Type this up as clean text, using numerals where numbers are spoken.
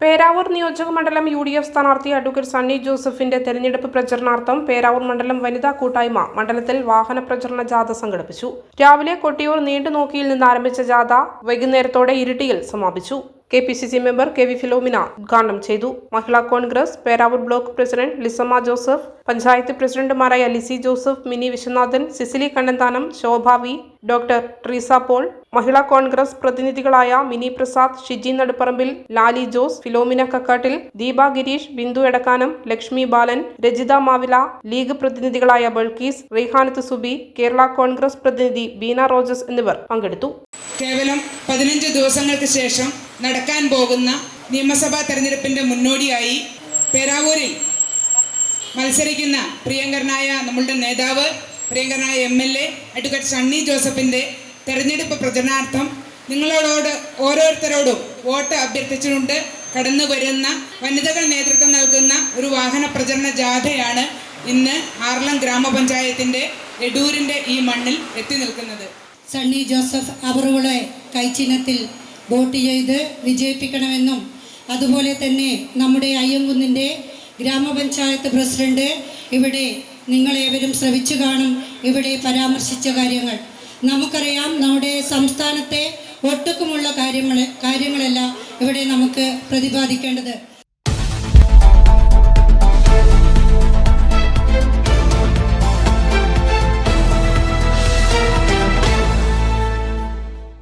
പേരാവൂർ നിയോജക മണ്ഡലം UDF സ്ഥാനാർത്ഥി അഡ്വക്കേറ്റ് സണ്ണി ജോസഫിന്റെ തെരഞ്ഞെടുപ്പ് പ്രചരണാർത്ഥം പേരാവൂർ മണ്ഡലം വനിതാ കൂട്ടായ്മ മണ്ഡലത്തിൽ വാഹന പ്രചരണ ജാഥ സംഘടിപ്പിച്ചു. രാവിലെ കൊട്ടിയൂർ നീണ്ടുനോക്കിയിൽ നിന്ന് ആരംഭിച്ച ജാഥ വൈകുന്നേരത്തോടെ ഇരിട്ടിയിൽ സമാപിച്ചു. KPCC മെമ്പർ KV ഫിലോമിന ഉദ്ഘാടനം ചെയ്തു. മഹിളാ കോൺഗ്രസ് പേരാവൂർ ബ്ലോക്ക് പ്രസിഡന്റ് ലിസമ്മ ജോസഫ്, പഞ്ചായത്ത് പ്രസിഡന്റുമാരായ ലിസി ജോസഫ്, മിനി വിശ്വനാഥൻ, സിസിലി കണ്ണന്താനം, ശോഭാവി, ഡോക്ടർ ട്രീസ പോൾ, മഹിളാ കോൺഗ്രസ് പ്രതിനിധികളായ മിനി പ്രസാദ്, ഷിജി നടുപ്പറമ്പിൽ, ലാലി ജോസ്, ഫിലോമിന കക്കാട്ടിൽ, ദീപ ഗിരീഷ്, ബിന്ദു എടക്കാനം, ലക്ഷ്മി ബാലൻ, രജിത മാവില, ലീഗ് പ്രതിനിധികളായ ബൾക്കീസ്, റീഹാനത്ത് സുബി, കേരള കോൺഗ്രസ് പ്രതിനിധി ബീന റോജസ് എന്നിവർ പങ്കെടുത്തു. കേവലം 15 ദിവസങ്ങൾക്ക് ശേഷം നടക്കാൻ പോകുന്ന നിയമസഭാ തെരഞ്ഞെടുപ്പിന്റെ മുന്നോടിയായി പേരാവൂരിൽ മത്സരിക്കുന്ന പ്രിയങ്കരനായ നമ്മളുടെ നേതാവ്, പ്രിയങ്കരനായ MLA അഡ്വക്കേറ്റ് സണ്ണി ജോസഫിന്റെ തെരഞ്ഞെടുപ്പ് പ്രചരണാർത്ഥം നിങ്ങളോട് ഓരോരുത്തരോടും വോട്ട് അഭ്യർത്ഥിച്ചുകൊണ്ട് കടന്നു വരുന്ന വനിതകൾ നേതൃത്വം നൽകുന്ന ഒരു വാഹന പ്രചരണ ജാഥയാണ് ഇന്ന് ആർളം ഗ്രാമപഞ്ചായത്തിന്റെ എടൂരിന്റെ ഈ മണ്ണിൽ എത്തി നിൽക്കുന്നത്. സണ്ണി ജോസഫ് അവരുടെ കൈച്ചിഹ്നത്തിൽ വോട്ട് ചെയ്ത് വിജയിപ്പിക്കണമെന്നും അതുപോലെ തന്നെ നമ്മുടെ അയ്യങ്കുന്നിൻ്റെ ഗ്രാമപഞ്ചായത്ത് പ്രസിഡന്റ് ഇവിടെ നിങ്ങളേവരും ശ്രവിച്ചു കാണും ഇവിടെ പരാമർശിച്ച കാര്യങ്ങൾ. നമുക്കറിയാം, നമ്മുടെ സംസ്ഥാനത്തെ ഒട്ടുക്കുമുള്ള കാര്യങ്ങളല്ല ഇവിടെ നമുക്ക് പ്രതിപാദിക്കേണ്ടത്.